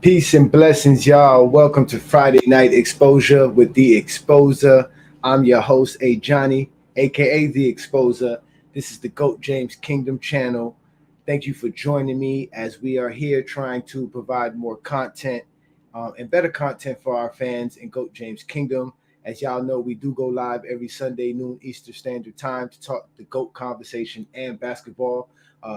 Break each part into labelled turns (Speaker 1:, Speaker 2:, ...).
Speaker 1: Peace and blessings, y'all. Welcome to Friday Night Exposure with The Exposer. I'm your host, Ajani, aka The Exposer. This is the GOAT James Kingdom channel. Thank you for joining me as we are here trying to provide more content and better content for our fans in GOAT James Kingdom. As y'all know, we do go live every Sunday, noon Eastern Standard Time, to talk the GOAT conversation and basketball.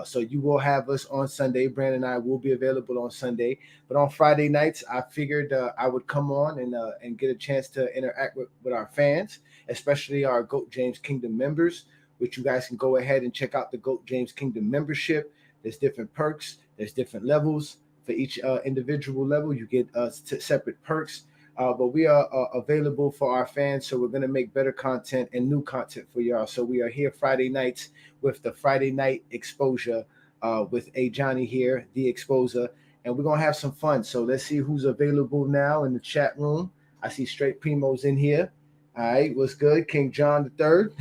Speaker 1: So you will have us on Sunday. Brandon and I will be available on Sunday. But on Friday nights, I figured I would come on and get a chance to interact with our fans, especially our GOAT James Kingdom members, which you guys can go ahead and check out the GOAT James Kingdom membership. There's different perks. There's different levels. For each individual level, you get separate perks. But we are available for our fans, so we're going to make better content and new content for y'all. So we are here Friday nights with the Friday Night Exposure with Ajani here, the Exposer, and we're gonna have some fun. So let's see who's available now in the chat room. I see Straight Primos in here. All right, what's good? King John the Third.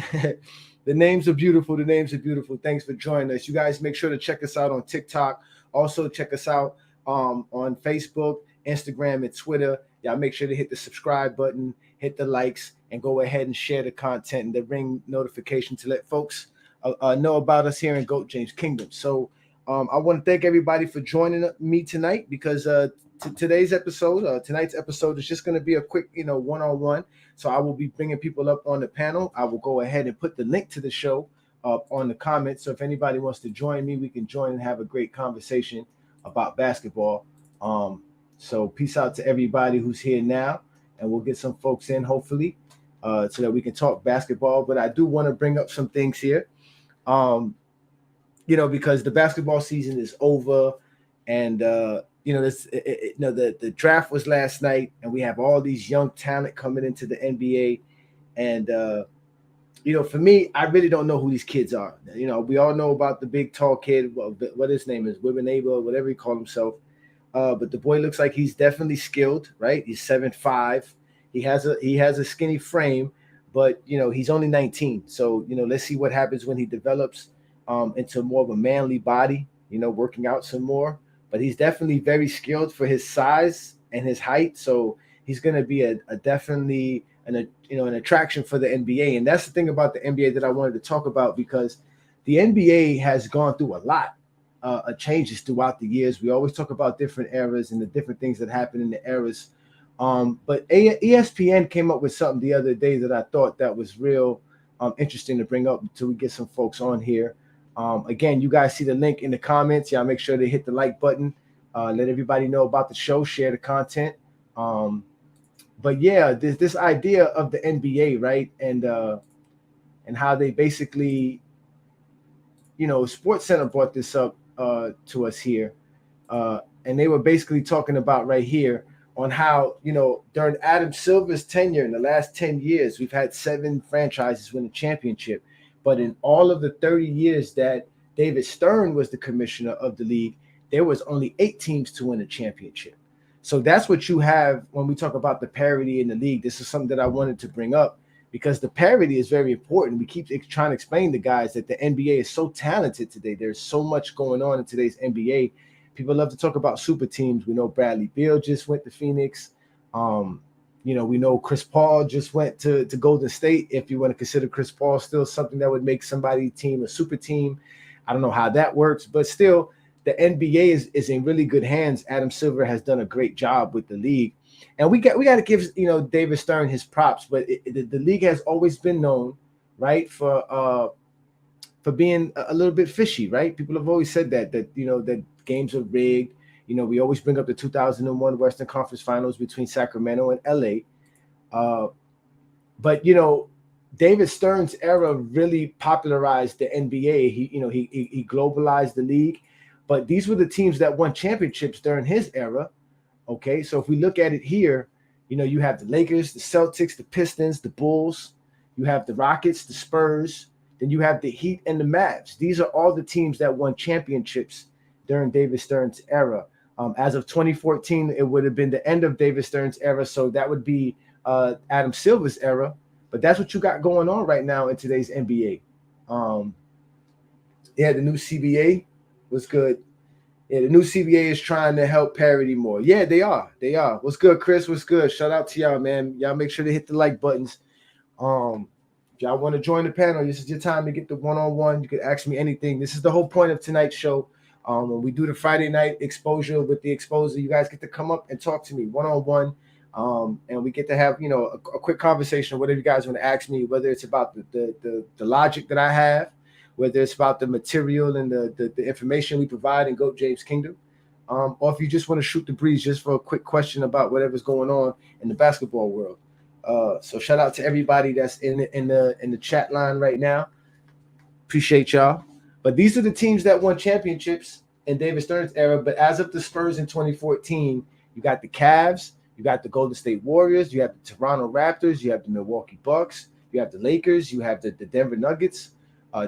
Speaker 1: The names are beautiful. The names are beautiful. Thanks for joining us. You guys make sure to check us out on TikTok. Also check us out on Facebook, Instagram, and Twitter. Y'all make sure to hit the subscribe button, hit the likes, and go ahead and share the content and the ring notification to let folks know about us here in GOAT James Kingdom. So I want to thank everybody for joining me tonight because tonight's episode is just going to be a quick, one-on-one. So I will be bringing people up on the panel. I will go ahead and put the link to the show on the comments. So if anybody wants to join me, we can join and have a great conversation about basketball. So peace out to everybody who's here now, and we'll get some folks in hopefully so that we can talk basketball. But I do want to bring up some things here. Um, because the basketball season is over, and the draft was last night, and we have all these young talent coming into the NBA, and for me, I really don't know who these kids are. We all know about the big tall kid, what his name is, Wibanaba, whatever he called himself. But the boy looks like he's definitely skilled, right? He's 7'5". He has a skinny frame, but he's only 19. So let's see what happens when he develops into more of a manly body. Working out some more. But he's definitely very skilled for his size and his height. So he's going to be a definitely an attraction for the NBA. And that's the thing about the NBA that I wanted to talk about, because the NBA has gone through a lot changes throughout the years. We always talk about different eras and the different things that happen in the eras. But ESPN came up with something the other day that I thought that was real interesting to bring up until we get some folks on here. Again, you guys see the link in the comments. Y'all make sure to hit the like button. Let everybody know about the show. Share the content. But yeah, this idea of the NBA, right, and how they basically, Sports Center brought this up to us here, and they were basically talking about right here on how during Adam Silver's tenure in the last 10 years, we've had 7 franchises win a championship, but in all of the 30 years that David Stern was the commissioner of the league, there was only 8 teams to win a championship. So that's what you have when we talk about the parity in the league. This is something that I wanted to bring up because the parity is very important. We keep trying to explain to guys that the NBA is so talented today. There's so much going on in today's NBA. People love to talk about super teams. We know Bradley Beal just went to Phoenix. We know Chris Paul just went to Golden State. If you want to consider Chris Paul still something that would make somebody's team a super team, I don't know how that works, but still, the NBA is in really good hands. Adam Silver has done a great job with the league, and we got to give David Stern his props. But the league has always been known, right, for being a little bit fishy, right? People have always said that games are rigged. We always bring up the 2001 Western Conference Finals between Sacramento and LA. But David Stern's era really popularized the NBA. He globalized the league. But these were the teams that won championships during his era. Okay, so if we look at it here, you have the Lakers, the Celtics, the Pistons, the Bulls. You have the Rockets, the Spurs. Then you have the Heat and the Mavs. These are all the teams that won championships during David Stern's era. As of 2014, it would have been the end of David Stern's era, so that would be Adam Silver's era. But that's what you got going on right now in today's NBA. The new CBA was good. Yeah, the new CBA is trying to help parity more. Yeah, they are. They are. What's good, Chris? What's good? Shout out to y'all, man. Y'all make sure to hit the like buttons. If y'all want to join the panel, this is your time to get the one-on-one. You can ask me anything. This is the whole point of tonight's show. When we do the Friday night exposure with the exposer, you guys get to come up and talk to me one-on-one. And we get to have, a quick conversation, whatever you guys want to ask me, whether it's about the logic that I have, whether it's about the material and the information we provide in GOAT James Kingdom, or if you just want to shoot the breeze just for a quick question about whatever's going on in the basketball world. So shout out to everybody that's in the chat line right now. Appreciate y'all. But these are the teams that won championships in David Stern's era. But as of the Spurs in 2014, you got the Cavs, you got the Golden State Warriors, you have the Toronto Raptors, you have the Milwaukee Bucks, you have the Lakers, you have the Denver Nuggets.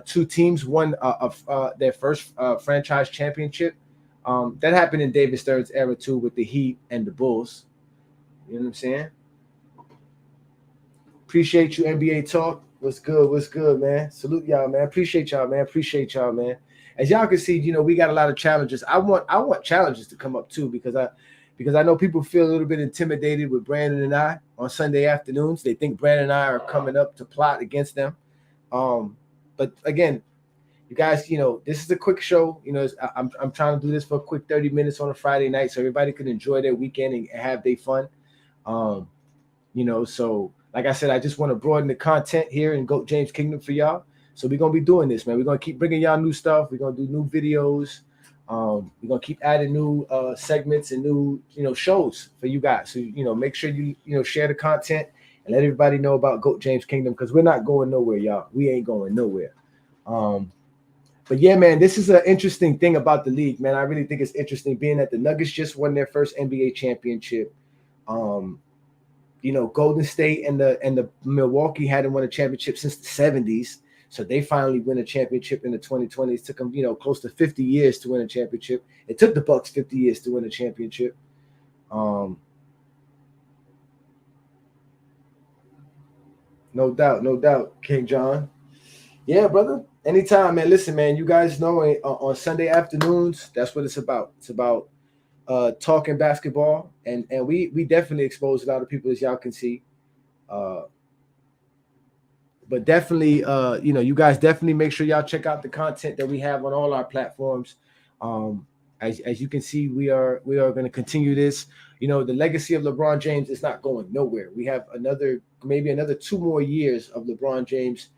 Speaker 1: Two teams won their first franchise championship. That happened in David Stern's era too, with the Heat and the Bulls. You know what I'm saying? Appreciate you, NBA Talk. What's good? What's good, man? Salute y'all, man. Appreciate y'all, man. Appreciate y'all, man. As y'all can see, we got a lot of challenges. I want challenges to come up too, because I know people feel a little bit intimidated with Brandon and I on Sunday afternoons. They think Brandon and I are coming up to plot against them. But again, you guys, this is a quick show. I'm trying to do this for a quick 30 minutes on a Friday night so everybody can enjoy their weekend and have their fun. So like I said, I just want to broaden the content here in GOAT James Kingdom for y'all. So we're going to be doing this, man. We're going to keep bringing y'all new stuff. We're going to do new videos. We're going to keep adding new segments and new, shows for you guys. So, make sure you share the content and let everybody know about GOAT James Kingdom, because we're not going nowhere, y'all. We ain't going nowhere. But yeah, man, this is an interesting thing about the league, man. I really think it's interesting being that the Nuggets just won their first NBA championship. Golden State and the Milwaukee hadn't won a championship since the 70s. So they finally win a championship in the 2020s. It took them, close to 50 years to win a championship. It took the Bucks 50 years to win a championship. No doubt, King John. Yeah, brother. Anytime, man. Listen, man, you guys know on Sunday afternoons, that's what it's about. It's about talking basketball, and we definitely expose a lot of people, as y'all can see. But definitely, you guys definitely make sure y'all check out the content that we have on all our platforms. As you can see, we are going to continue this. The legacy of LeBron James is not going nowhere. We have maybe another 2 more years of LeBron James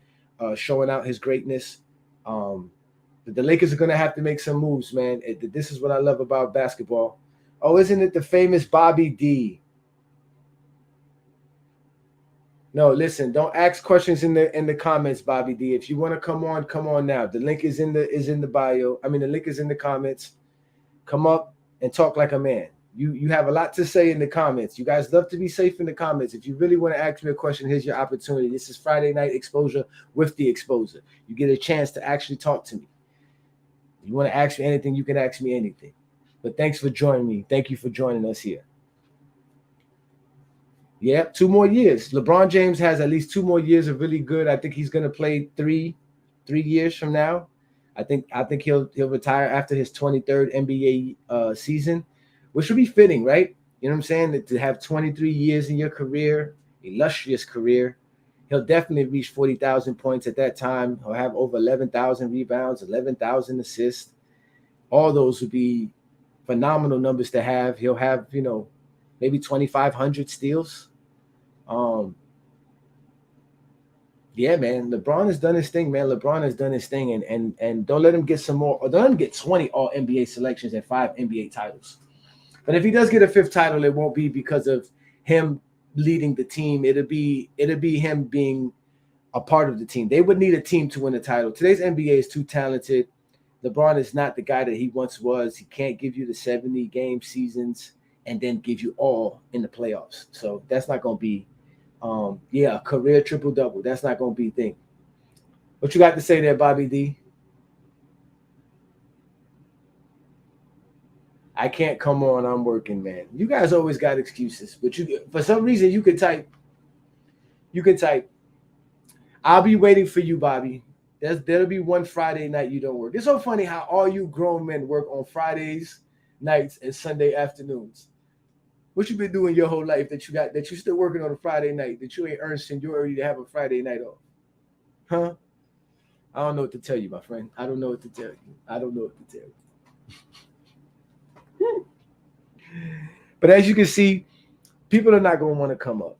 Speaker 1: showing out his greatness. But the Lakers are going to have to make some moves, man. This is what I love about basketball. Oh, isn't it the famous Bobby D? No, listen, don't ask questions in the comments, Bobby D. If you want to come on now. The link is in the bio. I mean, the link is in the comments. Come up and talk like a man. You have a lot to say in the comments. You guys love to be safe in the comments. If you really want to ask me a question, here's your opportunity. This is Friday Night Exposure with the Exposer. You get a chance to actually talk to me. If you want to ask me anything, you can ask me anything. But thanks for joining me. Thank you for joining us here. Yeah, 2 more years. LeBron James has at least 2 more years of really good. I think he's going to play 3 years from now. I think he'll retire after his 23rd NBA season, which would be fitting, right? You know what I'm saying? To have 23 years in your career, illustrious career. He'll definitely reach 40,000 points at that time. He'll have over 11,000 rebounds, 11,000 assists. All those would be phenomenal numbers to have. He'll have, maybe 2,500 steals. Yeah, man. LeBron has done his thing, man. LeBron has done his thing, and don't let him get some more, or don't let him get 20 all NBA selections and 5 NBA titles. But if he does get a 5th title, it won't be because of him leading the team. It'll be him being a part of the team. They would need a team to win a title. Today's NBA is too talented. LeBron is not the guy that he once was. He can't give you the 70-game seasons and then give you all in the playoffs. So that's not going to be, a career triple-double. That's not going to be a thing. What you got to say there, Bobby D? I can't come on. I'm working, man. You guys always got excuses, but for some reason you can type. I'll be waiting for you, Bobby. There'll be one Friday night you don't work. It's so funny how all you grown men work on Fridays nights and Sunday afternoons. What you been doing your whole life that you still working on a Friday night that you ain't earned seniority to have a Friday night off? Huh? I don't know what to tell you, my friend. I don't know what to tell you. I don't know what to tell you. But as you can see, people are not going to want to come up,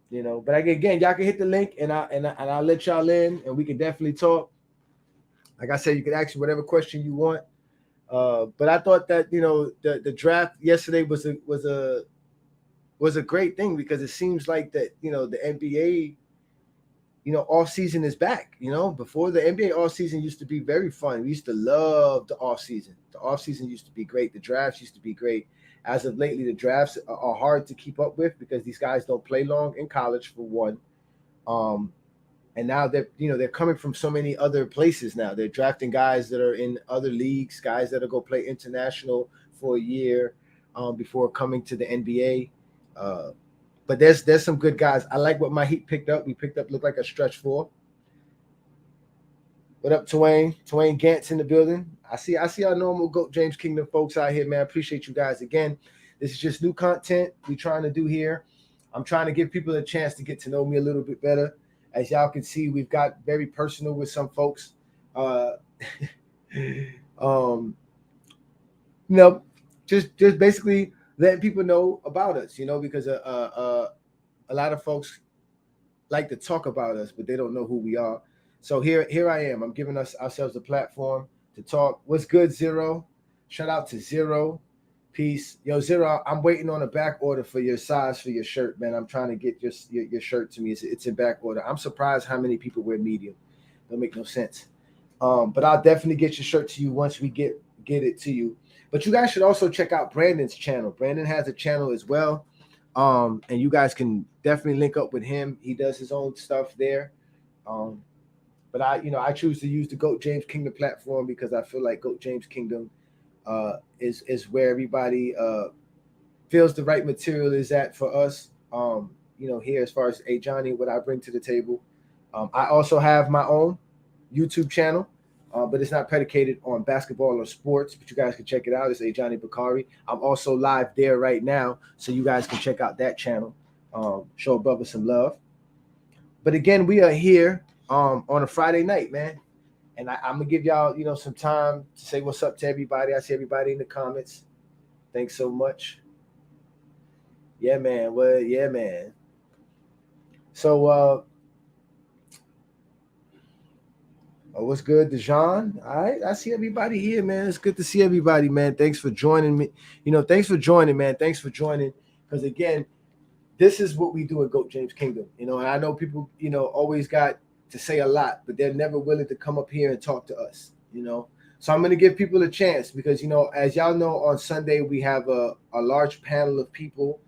Speaker 1: you know. But again, y'all can hit the link and I'll let y'all in, and we can definitely talk. Like I said, you can ask me whatever question you want. But I thought that, you know, the draft yesterday was a great thing, because it seems like that, you know, the NBA, you know, off season is back. You know, before the NBA off season used to be very fun. We used to love the off season. The off season used to be great. The drafts used to be great. As of lately, the drafts are hard to keep up with because these guys don't play long in college, for one. And now they're coming from so many other places now. They're drafting guys that are in other leagues, guys that will go play international for a year before coming to the NBA. But there's some good guys. I like what my Heat picked up. We picked up, looked like a stretch four. What up, Twain? Twain Gantz in the building. I see our normal GOAT James Kingdom folks out here, man. Appreciate you guys again. This is just new content we're trying to do here. I'm trying to give people a chance to get to know me a little bit better. As y'all can see, we've got very personal with some folks. You know, just basically letting people know about us, you know, because a lot of folks like to talk about us, but they don't know who we are. So here I am. I'm giving ourselves a platform to talk. What's good, Zero? Shout out to Zero. Peace. Yo, Zero, I'm waiting on a back order for your size for your shirt, man. I'm trying to get your shirt to me. It's in back order. I'm surprised how many people wear medium. Don't make no sense. But I'll definitely get your shirt to you once we get it to you. But you guys should also check out Brandon's channel. Brandon has a channel as well. And you guys can definitely link up with him. He does his own stuff there. But I choose to use the GOAT James Kingdom platform because I feel like GOAT James Kingdom is where everybody feels the right material is at for us. Here as far as Ajani, what I bring to the table. I also have my own YouTube channel, but it's not predicated on basketball or sports. But you guys can check it out. It's Ajani Bakari. I'm also live there right now, so you guys can check out that channel. Show a brother some love. But again, we are here on a Friday night, man. And I'm gonna give y'all, some time to say what's up to everybody. I see everybody in the comments. Thanks so much. Yeah, man. Well, yeah, man. So, what's good, Dejan? All right, I see everybody here, man. It's good to see everybody, man. Thanks for joining me. Thanks for joining, man. Thanks for joining. Because again, this is what we do at GOAT James Kingdom. And I know people, always got to say a lot, but they're never willing to come up here and talk to us, So I'm going to give people a chance because, as y'all know, on Sunday, we have a large panel of people.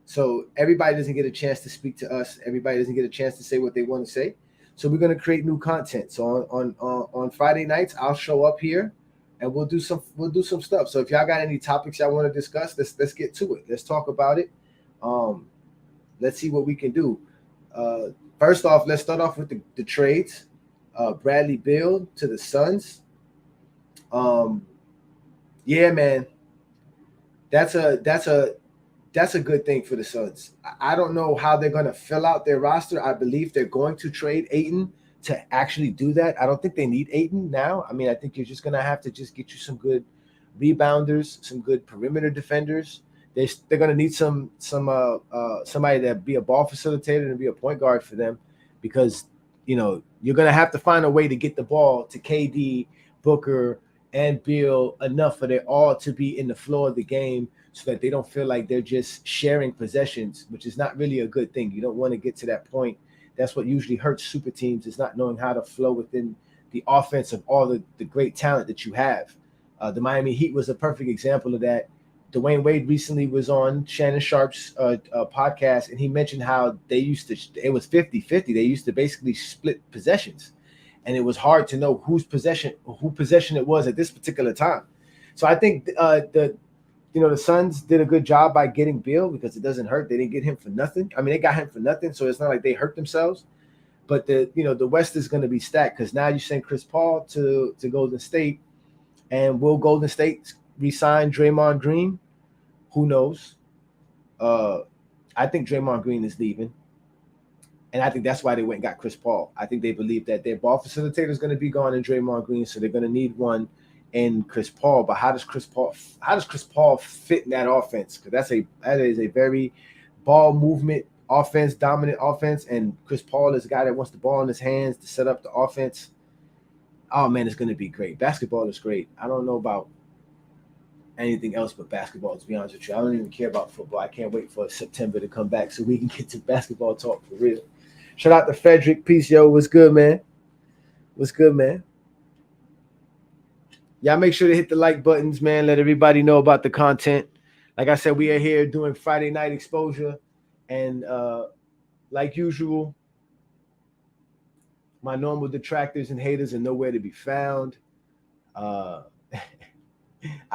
Speaker 1: So everybody doesn't get a chance to speak to us. Everybody doesn't get a chance to say what they want to say. So we're going to create new content. So on Friday nights, I'll show up here and we'll do some stuff. So if y'all got any topics y'all want to discuss, let's get to it. Let's talk about it. Let's see what we can do. First off, let's start off with the trades. Bradley Beal to the Suns. Yeah, man. That's a good thing for the Suns. I don't know how they're going to fill out their roster. I believe they're going to trade Ayton to actually do that. I don't think they need Ayton now. I mean, I think you're just going to have to just get you some good rebounders, some good perimeter defenders. They're going to need some somebody to be a ball facilitator and be a point guard for them because, you're going to have to find a way to get the ball to KD, Booker, and Beal enough for they all to be in the flow of the game so that they don't feel like they're just sharing possessions, which is not really a good thing. You don't want to get to that point. That's what usually hurts super teams, is not knowing how to flow within the offense of all the great talent that you have. The Miami Heat was a perfect example of that. Dwayne Wade recently was on Shannon Sharp's podcast, and he mentioned how it was 50-50. They used to basically split possessions, and it was hard to know who possession it was at this particular time. So I think the Suns did a good job by getting Beal because it doesn't hurt. They didn't get him for nothing. I mean, they got him for nothing, so it's not like they hurt themselves. But the West is going to be stacked because now you send Chris Paul to Golden State, and will Golden State resign Draymond Green? Who knows? Uh, I think Draymond Green is leaving, and I think that's why they went and got Chris Paul. I think they believe that their ball facilitator is going to be gone in Draymond Green, so they're going to need one in Chris Paul. But how does Chris Paul fit in that offense? Because that is a very ball movement offense, dominant offense, and Chris Paul is a guy that wants the ball in his hands to set up the offense. Oh man, it's going to be great. Basketball is great. I don't know about anything else but basketball, to be honest with you. I don't even care about football. I can't wait for September to come back so we can get to basketball talk for real. Shout out to Frederick. Peace, yo. What's good, man? What's good, man? Y'all make sure to hit the like buttons, man. Let everybody know about the content. Like I said, we are here doing Friday night exposure. And like usual, my normal detractors and haters are nowhere to be found. I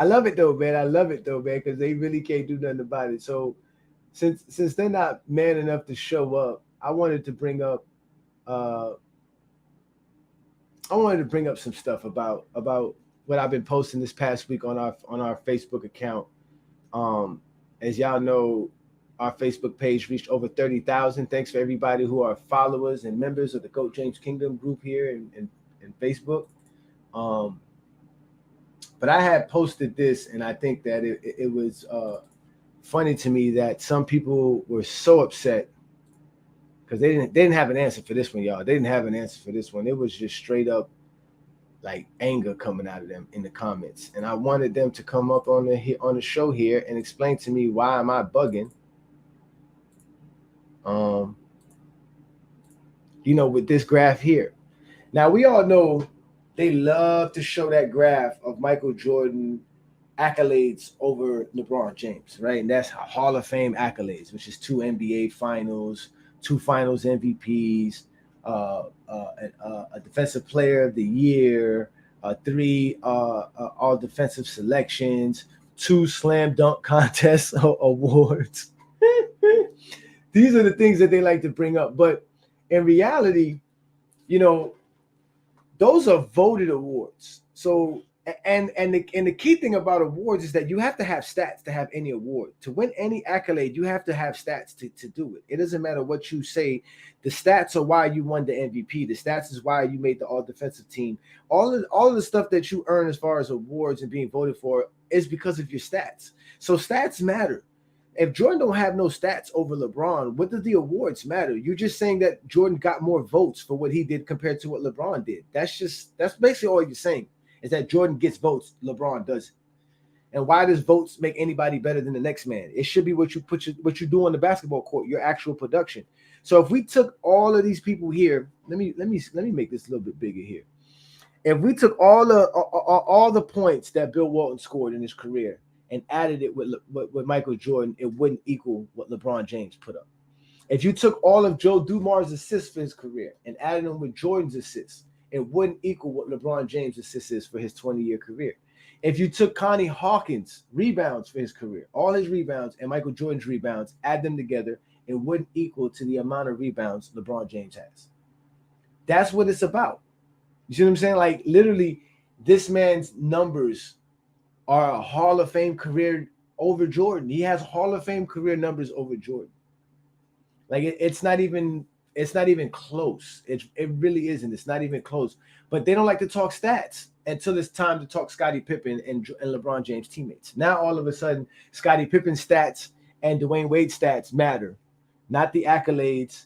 Speaker 1: love it though, man. I love it though, man, because they really can't do nothing about it. So since they're not man enough to show up, I wanted to bring up some stuff about what I've been posting this past week on our Facebook account. As y'all know, our Facebook page reached over 30,000. Thanks for everybody who are followers and members of the Goat James Kingdom group here in Facebook. But I had posted this, and I think that it was funny to me that some people were so upset because they didn't have an answer for this one, y'all. They didn't have an answer for this one. It was just straight up like anger coming out of them in the comments, and I wanted them to come up on the show here and explain to me why am I bugging. With this graph here. Now we all know they love to show that graph of Michael Jordan accolades over LeBron James, right? And that's Hall of Fame accolades, which is 2 NBA finals, 2 finals MVPs, a defensive player of the year, 3 all defensive selections, 2 slam dunk contest awards. These are the things that they like to bring up. But in reality, those are voted awards. So, and the key thing about awards is that you have to have stats to have any award. To win any accolade, you have to have stats to do it. It doesn't matter what you say. The stats are why you won the MVP. The stats is why you made the all-defensive team. All of the stuff that you earn as far as awards and being voted for is because of your stats. So stats matter. If Jordan don't have no stats over LeBron, what does the awards matter? You're just saying that Jordan got more votes for what he did compared to what LeBron did. That's basically all you're saying, is that Jordan gets votes, LeBron doesn't. And why does votes make anybody better than the next man? It should be what you do on the basketball court, your actual production. So if we took all of these people here, let me make this a little bit bigger here. If we took all the points that Bill Walton scored in his career and added it with Michael Jordan, it wouldn't equal what LeBron James put up. If you took all of Joe Dumars' assists for his career and added them with Jordan's assists, it wouldn't equal what LeBron James' assists is for his 20-year career. If you took Connie Hawkins' rebounds for his career, all his rebounds and Michael Jordan's rebounds, add them together, it wouldn't equal to the amount of rebounds LeBron James has. That's what it's about. You see what I'm saying? Like, literally, this man's numbers are a Hall of Fame career over Jordan. He has Hall of Fame career numbers over Jordan. Like, it's not even close. It really isn't. It's not even close. But they don't like to talk stats until it's time to talk Scottie Pippen and LeBron James teammates. Now all of a sudden, Scottie Pippen's stats and Dwayne Wade's stats matter, not the accolades,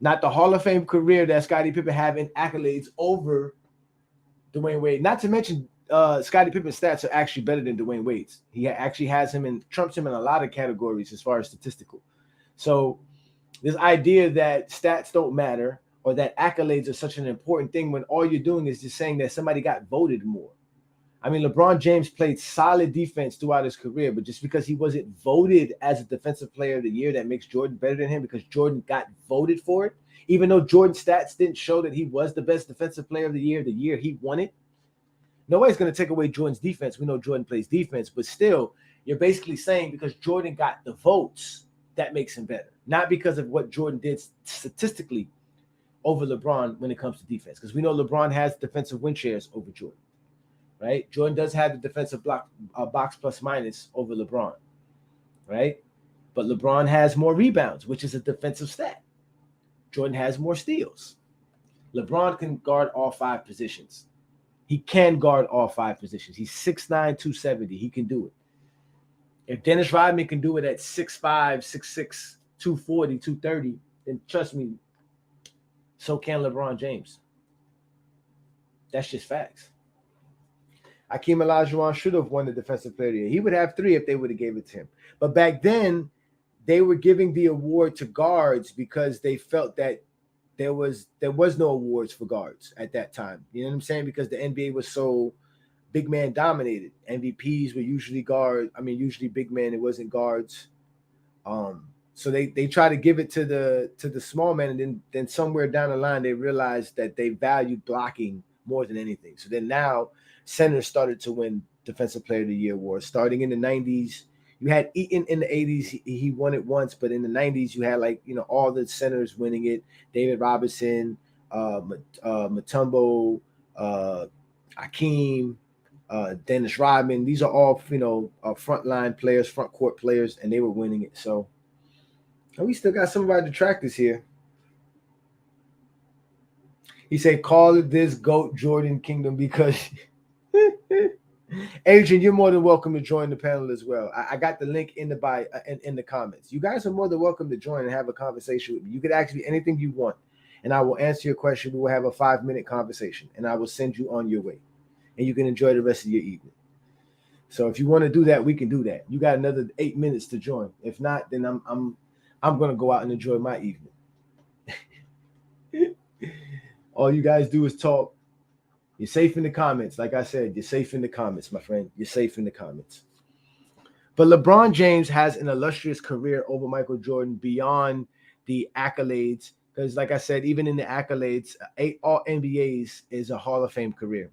Speaker 1: not the Hall of Fame career that Scottie Pippen have in accolades over Dwayne Wade. Not to mention, Scottie Pippen's stats are actually better than Dwayne Wade's. He actually has him and trumps him in a lot of categories as far as statistical. So this idea that stats don't matter or that accolades are such an important thing when all you're doing is just saying that somebody got voted more. I mean, LeBron James played solid defense throughout his career, but just because he wasn't voted as a defensive player of the year, that makes Jordan better than him because Jordan got voted for it. Even though Jordan's stats didn't show that he was the best defensive player of the year he won it. Nobody's going to take away Jordan's defense. We know Jordan plays defense, but still, you're basically saying because Jordan got the votes, that makes him better. Not because of what Jordan did statistically over LeBron when it comes to defense, because we know LeBron has defensive win shares over Jordan, right? Jordan does have the defensive box plus minus over LeBron, right? But LeBron has more rebounds, which is a defensive stat. Jordan has more steals. LeBron can guard all 5 positions. He can guard all 5 positions. He's 6'9", 270. He can do it. If Dennis Rodman can do it at 6'5", 6'6", 240, 230, then trust me, so can LeBron James. That's just facts. Akeem Olajuwon should have won the Defensive Player of the Year. He would have 3 if they would have gave it to him. But back then, they were giving the award to guards because they felt that there was no awards for guards at that time. You know what I'm saying? Because the NBA was so big man dominated. MVPs were usually usually big men. It wasn't guards. So they try to give it to the small man, and then somewhere down the line they realized that they valued blocking more than anything. So then now centers started to win Defensive Player of the Year awards. Starting in the 90s, you had Eaton in the 80s. He won it once, but in the 90s you had all the centers winning it. David Robinson, Mutombo, Akeem, Dennis Rodman. These are all frontline players, front court players, and they were winning it. So we still got some of our detractors here. He said, "Call it this GOAT Jordan Kingdom because." Adrian, you're more than welcome to join the panel as well. I got the link in the comments. You guys are more than welcome to join and have a conversation with me. You could ask me anything you want, and I will answer your question. We will have a 5-minute conversation, and I will send you on your way, and you can enjoy the rest of your evening. So if you want to do that, we can do that. You got another 8 minutes to join. If not, then I'm going to go out and enjoy my evening. All you guys do is talk. You're safe in the comments. Like I said, you're safe in the comments, my friend. You're safe in the comments. But LeBron James has an illustrious career over Michael Jordan beyond the accolades. Because like I said, even in the accolades, 8 All-NBAs is a Hall of Fame career.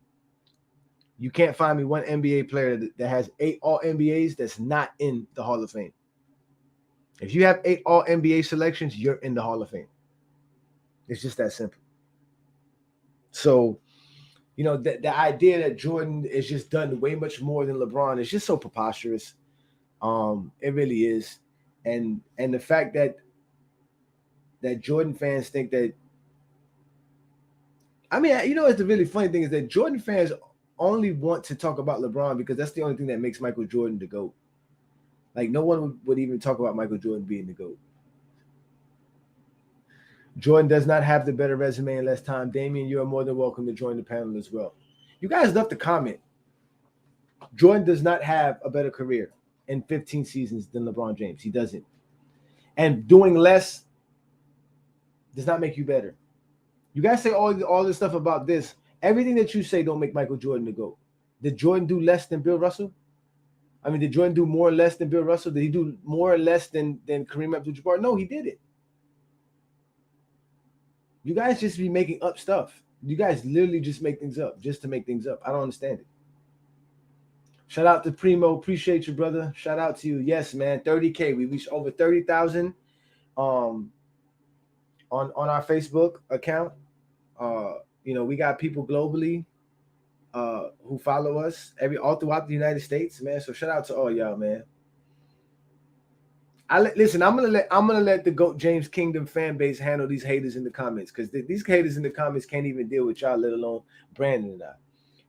Speaker 1: You can't find me one NBA player that has 8 All-NBAs that's not in the Hall of Fame. If you have 8 All-NBA selections, you're in the Hall of Fame. It's just that simple. So, the idea that Jordan is just done way much more than LeBron is just so preposterous. It really is. And the fact that Jordan fans think that, it's the really funny thing is that Jordan fans only want to talk about LeBron because that's the only thing that makes Michael Jordan the GOAT. Like, no one would even talk about Michael Jordan being the GOAT. Jordan does not have the better resume in less time. Damian, you are more than welcome to join the panel as well. You guys left a comment. Jordan does not have a better career in 15 seasons than LeBron James. He doesn't. And doing less does not make you better. You guys say all this stuff about this. Everything that you say don't make Michael Jordan the GOAT. Did Jordan do less than Bill Russell? Did Jordan do more or less than Bill Russell? Did he do more or less than Kareem Abdul-Jabbar? No, he did it. You guys just be making up stuff. You guys literally just make things up just to make things up. I don't understand it. Shout out to Primo. Appreciate you, brother. Shout out to you. Yes, man. 30K. We reached over 30,000 on our Facebook account. We got people globally who follow us all throughout the United States, man. So shout out to all y'all, man. Listen, I'm gonna let the GOAT James Kingdom fan base handle these haters in the comments, because these haters in the comments can't even deal with y'all, let alone Brandon and I.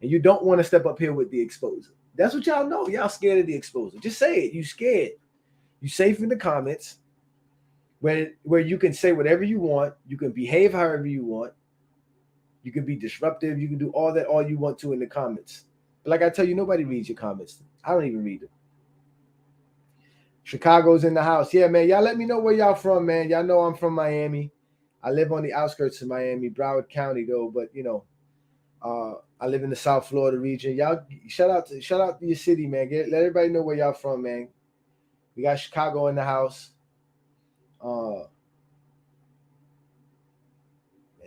Speaker 1: And you don't want to step up here with the exposer. That's what y'all know. Y'all scared of the exposer. Just say it. You scared. You safe in the comments where you can say whatever you want. You can behave however you want. You can be disruptive. You can do all that all you want to in the comments. But like I tell you, nobody reads your comments. I don't even read them. Chicago's in the house. Yeah, man. Y'all let me know where y'all from, man. Y'all know I'm from Miami. I live on the outskirts of Miami, Broward County, though. But I live in the South Florida region. Y'all shout out to your city, man. Let everybody know where y'all from, man. We got Chicago in the house. Man,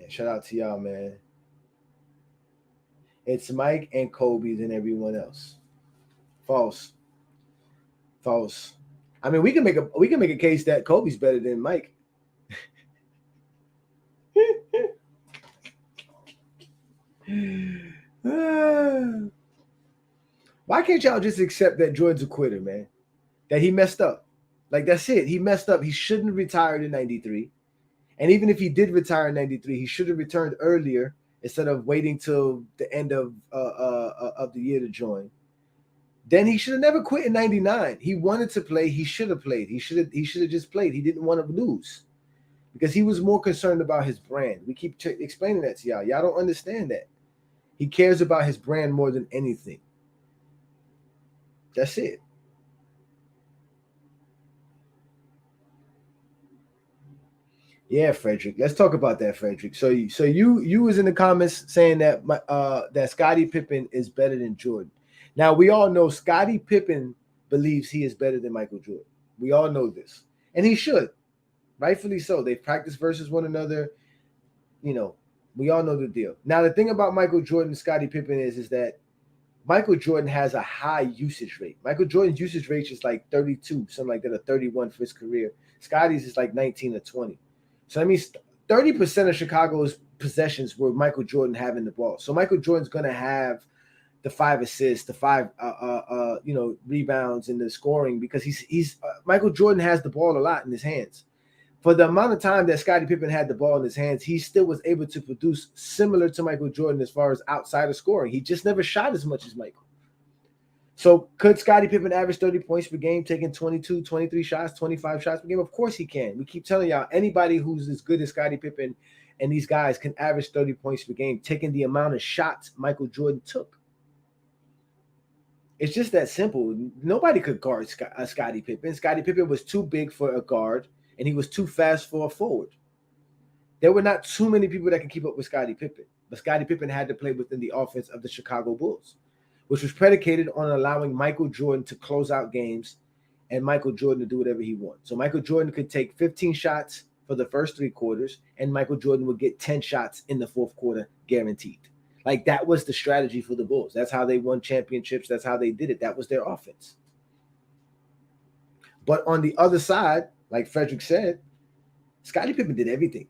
Speaker 1: shout out to y'all, man. It's Mike and Kobe's and everyone else. False. We can make a case that Kobe's better than Mike. Why can't y'all just accept that Jordan's a quitter, man? That he messed up. Like, that's it. He messed up. He shouldn't have retired in 93. And even if he did retire in 93, he should have returned earlier instead of waiting till the end of the year to join. Then he should have never quit in 99. He wanted to play. He should have played. He should have just played. He didn't want to lose because he was more concerned about his brand. We keep explaining that to y'all. Y'all don't understand that. He cares about his brand more than anything. That's it. Yeah, Frederick. Let's talk about that, Frederick. So you was in the comments saying that that Scottie Pippen is better than Jordan. Now we all know Scottie Pippen believes he is better than Michael Jordan. We all know this, and he should, rightfully so. They've practiced versus one another. You know, we all know the deal. Now the thing about Michael Jordan and Scottie Pippen is that Michael Jordan has a high usage rate. Michael Jordan's usage rate is like 32, something like that, or 31 for his career. Scottie's is like 19 or 20. So that means 30% of Chicago's possessions were Michael Jordan having the ball. So Michael Jordan's going to have the 5 assists, the 5 rebounds, and the scoring because he's Michael Jordan has the ball a lot in his hands. For the amount of time that Scottie Pippen had the ball in his hands, he still was able to produce similar to Michael Jordan as far as outside of scoring. He just never shot as much as Michael. So could Scottie Pippen average 30 points per game, taking 22, 23 shots, 25 shots per game? Of course he can. We keep telling y'all, anybody who's as good as Scottie Pippen and these guys can average 30 points per game, taking the amount of shots Michael Jordan took. It's just that simple. Nobody could guard Scottie Pippen. Scottie Pippen was too big for a guard, and he was too fast for a forward. There were not too many people that could keep up with Scottie Pippen, but Scottie Pippen had to play within the offense of the Chicago Bulls, which was predicated on allowing Michael Jordan to close out games and Michael Jordan to do whatever he wants. So Michael Jordan could take 15 shots for the first 3 quarters, and Michael Jordan would get 10 shots in the 4th quarter guaranteed. Like, that was the strategy for the Bulls. That's how they won championships. That's how they did it. That was their offense. But on the other side, like Frederick said, Scottie Pippen did everything.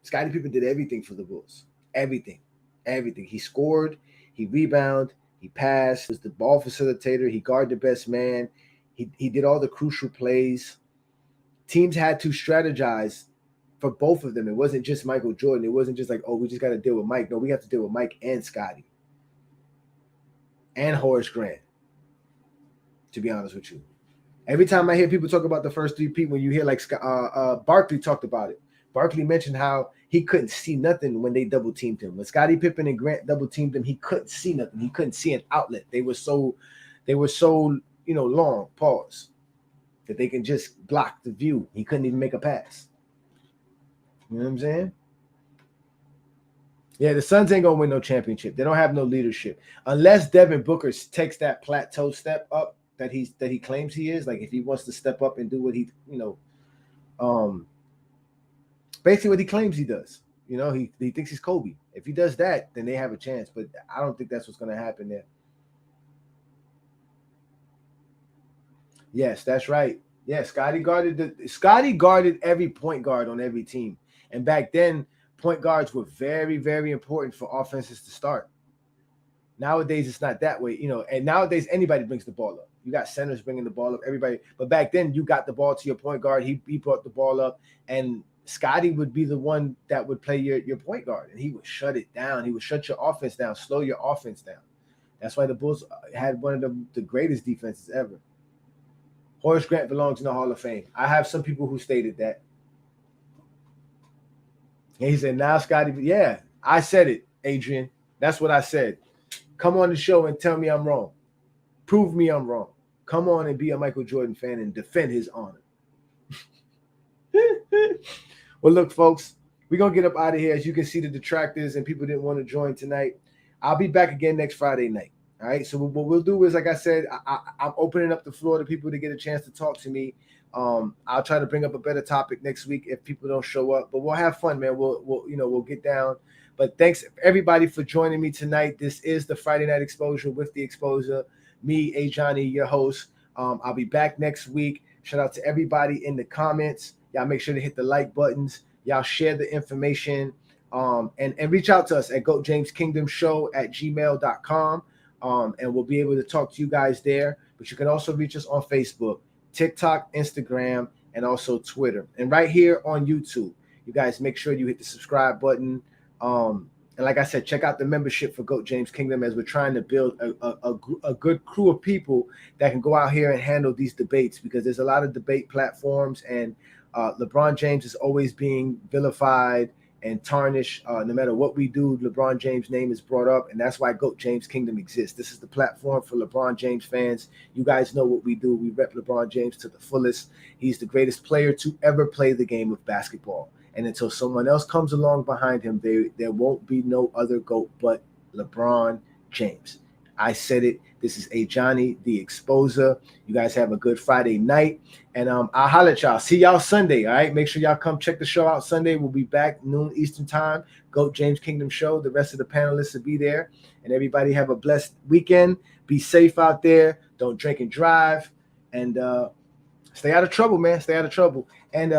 Speaker 1: Scottie Pippen did everything for the Bulls. Everything. Everything. He scored. He rebounded. He passed. He was the ball facilitator. He guarded the best man. He did all the crucial plays. Teams had to strategize for both of them. It wasn't just Michael Jordan. It wasn't just like, oh, we just got to deal with Mike. No, we have to deal with Mike and Scottie and Horace Grant, to be honest with you. Every time I hear people talk about the first 3 when you hear like Barkley talked about it. Barkley mentioned how he couldn't see nothing when they double teamed him. When Scottie Pippen and Grant double teamed him, he couldn't see nothing. He couldn't see an outlet. They were so long, pause, that they can just block the view. He couldn't even make a pass. You know what I'm saying? Yeah, the Suns ain't gonna win no championship. They don't have no leadership unless Devin Booker takes that plateau step up that he claims he is. Like, if he wants to step up and do what he, basically what he claims he does. He thinks he's Kobe. If he does that, then they have a chance. But I don't think that's what's going to happen there. Yes, that's right. Yeah, Scottie guarded every point guard on every team. And back then, point guards were very, very important for offenses to start. Nowadays, it's not that way, and nowadays anybody brings the ball up. You got centers bringing the ball up, everybody. But back then, you got the ball to your point guard. He brought the ball up, and Scottie would be the one that would play your point guard, and he would shut it down. He would shut your offense down, slow your offense down. That's why the Bulls had one of the greatest defenses ever. Horace Grant belongs in the Hall of Fame. I have some people who stated that. And he said, now Scottie, yeah, I said it, Adrian. That's what I said. Come on the show and tell me I'm wrong. Prove me I'm wrong. Come on and be a Michael Jordan fan and defend his honor. Well, look, folks, we're going to get up out of here. As you can see, the detractors and people didn't want to join tonight. I'll be back again next Friday night. All right. So what we'll do is, like I said, I'm opening up the floor to people to get a chance to talk to me. I'll try to bring up a better topic next week if people don't show up, but we'll have fun, man. We'll get down. But thanks everybody for joining me tonight. This is the Friday Night Exposure with the Exposure. Me, Ajani, your host. I'll be back next week. Shout out to everybody in the comments. Y'all make sure to hit the like buttons. Y'all share the information. And reach out to us at GoatJamesKingdomShow@gmail.com. And we'll be able to talk to you guys there. But you can also reach us on Facebook, TikTok, Instagram, and also Twitter. And right here on YouTube, you guys make sure you hit the subscribe button. And like I said, check out the membership for Goat James Kingdom, as we're trying to build a good crew of people that can go out here and handle these debates, because there's a lot of debate platforms, and LeBron James is always being vilified and tarnished. No matter what we do, LeBron James' name is brought up, and that's why Goat James Kingdom exists. This is the platform for LeBron James fans. You guys know what we do. We rep LeBron James to the fullest. He's the greatest player to ever play the game of basketball. And until someone else comes along behind him, there won't be no other GOAT but LeBron James. I said it. This is Ajani, the Exposer. You guys have a good Friday night. And I'll holler at y'all. See y'all Sunday, all right? Make sure y'all come check the show out Sunday. We'll be back noon Eastern time. Goat James Kingdom Show. The rest of the panelists will be there. And everybody have a blessed weekend. Be safe out there. Don't drink and drive. And stay out of trouble, man. Stay out of trouble. And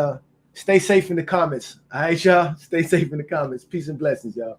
Speaker 1: stay safe in the comments. All right, y'all? Stay safe in the comments. Peace and blessings, y'all.